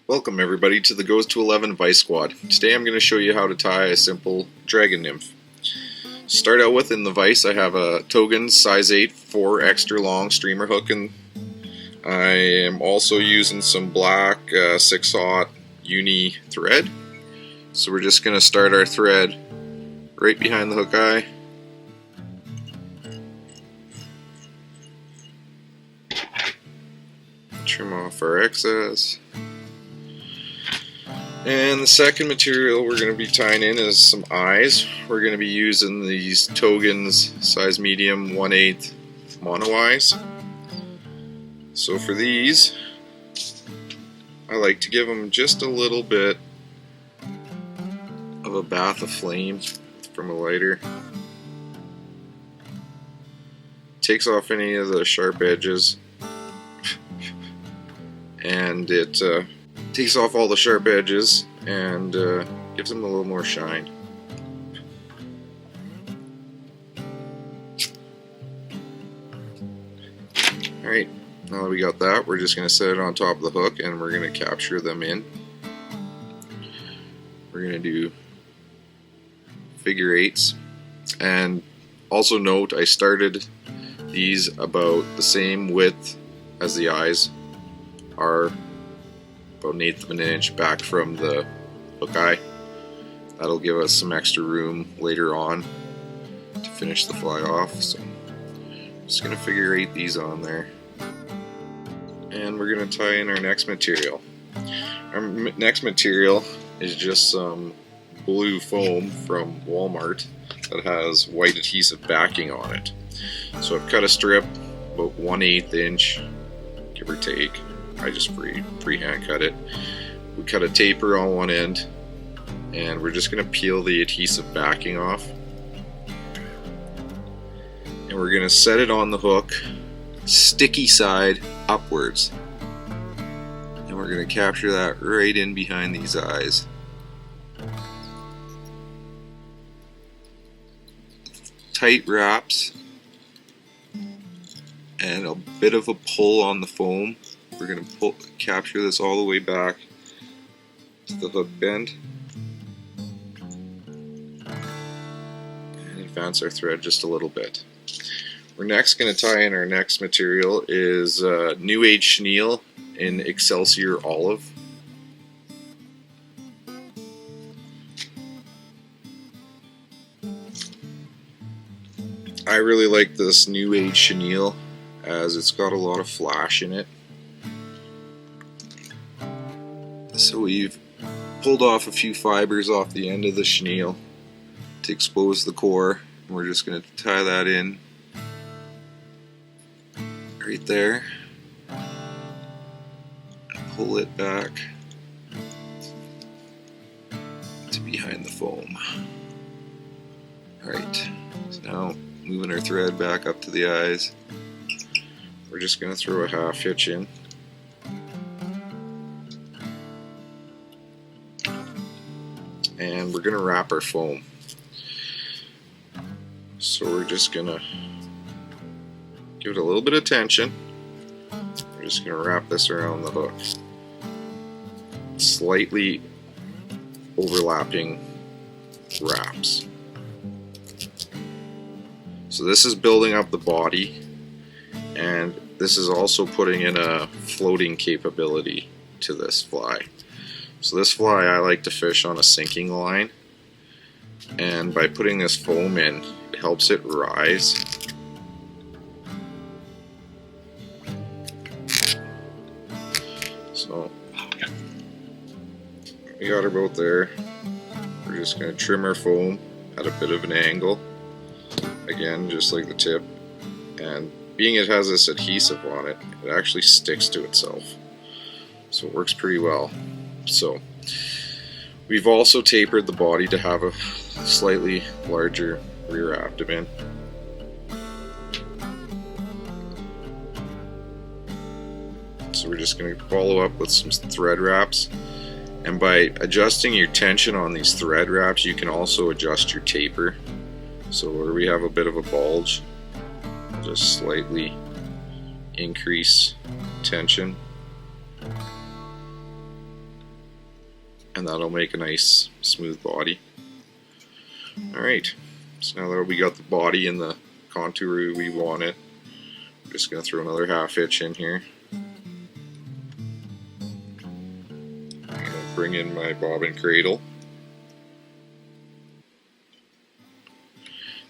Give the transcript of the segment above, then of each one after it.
Welcome everybody to the Goes to 11 Vise Squad. Today I'm going to show you how to tie a simple dragon nymph. Start out with, in the vise, I have a Togens size 8 4 extra long streamer hook, and I am also using some black 6/0 uni thread. So we're just going to start our thread right behind the hook eye. Trim off our excess. And the second material we're going to be tying in is some eyes. We're going to be using these Togens size medium 1/8 mono eyes. So for these, I like to give them just a little bit of a bath of flame from a lighter. Takes off any of the sharp edges, and it takes off all the sharp edges and gives them a little more shine. Alright, now that we got that, we're just going to set it on top of the hook and we're going to capture them in. We're going to do figure 8s. And also note, I started these about the same width as the eyes are, about 1/8 of an inch back from the hook eye. That'll give us some extra room later on to finish the fly off. So I'm just going to figure 8 these on there. And we're going to tie in our next material. Our next material is just some blue foam from Walmart that has white adhesive backing on it. So I've cut a strip about 1/8 inch, give or take. I just freehand cut it. We cut a taper on one end, and we're just going to peel the adhesive backing off. And we're going to set it on the hook, sticky side upwards. And we're going to capture that right in behind these eyes. Tight wraps and a bit of a pull on the foam. We're going to capture this all the way back to the hook bend and advance our thread just a little bit. We're next going to tie in our next material is New Age Chenille in Excelsior Olive. I really like this New Age Chenille as it's got a lot of flash in it. So we've pulled off a few fibers off the end of the chenille to expose the core, and we're just going to tie that in right there and pull it back to behind the foam. Alright, so now moving our thread back up to the eyes, we're just going to throw a 1/2 hitch in. And we're going to wrap our foam. So we're just going to give it a little bit of tension. We're just going to wrap this around the hook. Slightly overlapping wraps. So this is building up the body, and this is also putting in a floating capability to this fly. So this fly I like to fish on a sinking line, and by putting this foam in, it helps it rise. So we got her boat there. We're just going to trim our foam at a bit of an angle, again just like the tip, and being it has this adhesive on it, it actually sticks to itself, so it works pretty well. So we've also tapered the body to have a slightly larger rear abdomen. So we're just going to follow up with some thread wraps, and by adjusting your tension on these thread wraps, you can also adjust your taper. So where we have a bit of a bulge, I'll just slightly increase tension and that'll make a nice smooth body. Alright, so now that we got the body and the contour we want it, I'm just going to throw another half hitch in here. I'm going to bring in my bobbin cradle.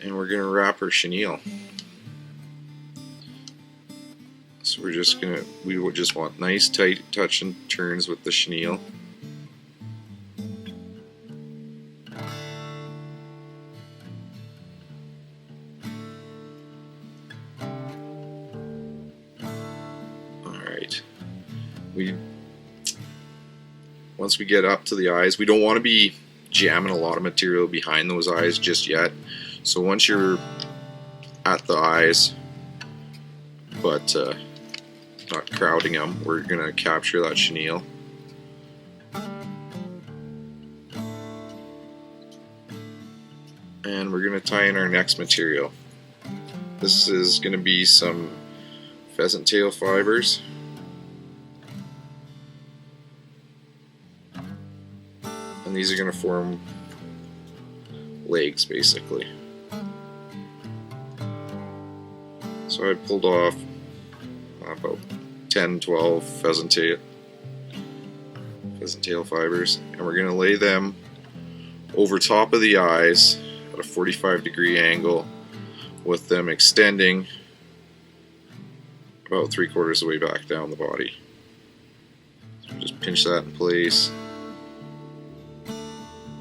And we're going to wrap our chenille. So we would just want nice tight touch and turns with the chenille. Alright. Once we get up to the eyes, we don't want to be jamming a lot of material behind those eyes just yet. So once you're at the eyes, but not crowding them, we're going to capture that chenille. And we're going to tie in our next material. This is going to be some pheasant tail fibers. And these are going to form legs basically. So I pulled off about 10-12 pheasant tail fibers, and we're going to lay them over top of the eyes at a 45-degree angle, with them extending about 3/4 of the way back down the body. So just pinch that in place,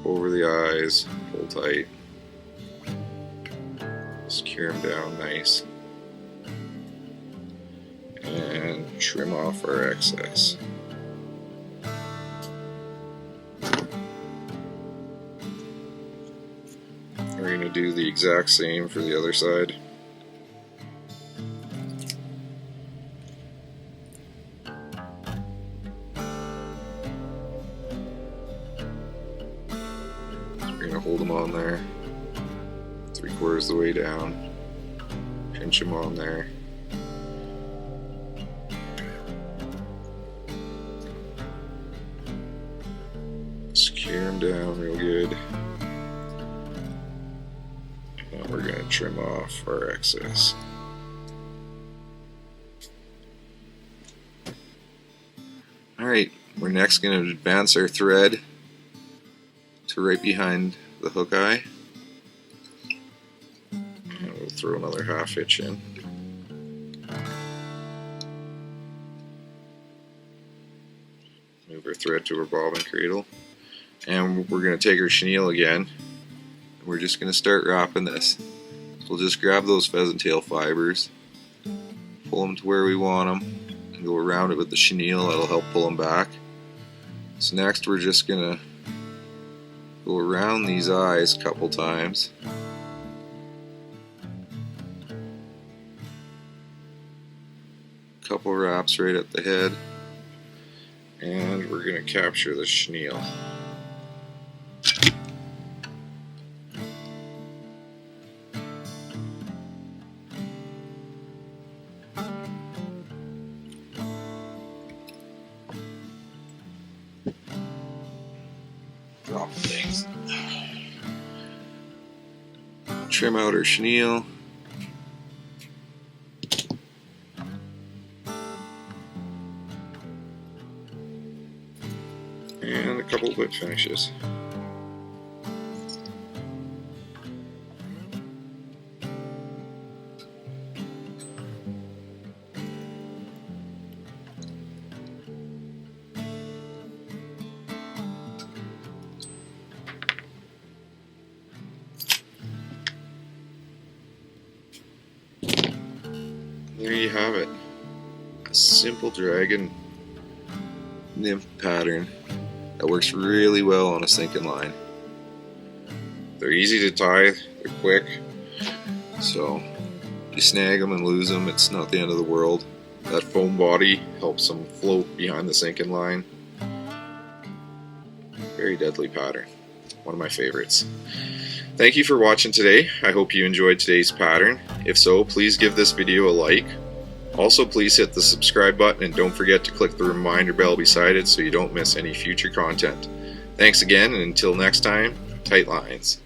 over the eyes, hold tight, secure them down nice, and trim off our excess. We're going to do the exact same for the other side. We're going to hold them on there, 3/4 of the way down, pinch them on there. Secure them down real good. And we're going to trim off our excess. Alright, we're next going to advance our thread to right behind the hook eye. And we'll throw another half hitch in. Move our thread to our bobbin cradle. And we're going to take our chenille again, and we're just going to start wrapping this. So we'll just grab those pheasant tail fibers, pull them to where we want them, and go around it with the chenille. That'll help pull them back. So next we're just going to go around these eyes a couple times. Couple wraps right at the head, and we're going to capture the chenille. Drop things. Trim out our chenille. And a couple whip finishes. There you have it. A simple dragon nymph pattern that works really well on a sinking line. They're easy to tie, they're quick, so you snag them and lose them, it's not the end of the world. That foam body helps them float behind the sinking line. Very deadly pattern. One of my favorites. Thank you for watching today. I hope you enjoyed today's pattern. If so, please give this video a like. Also, please hit the subscribe button and don't forget to click the reminder bell beside it so you don't miss any future content. Thanks again, and until next time, tight lines.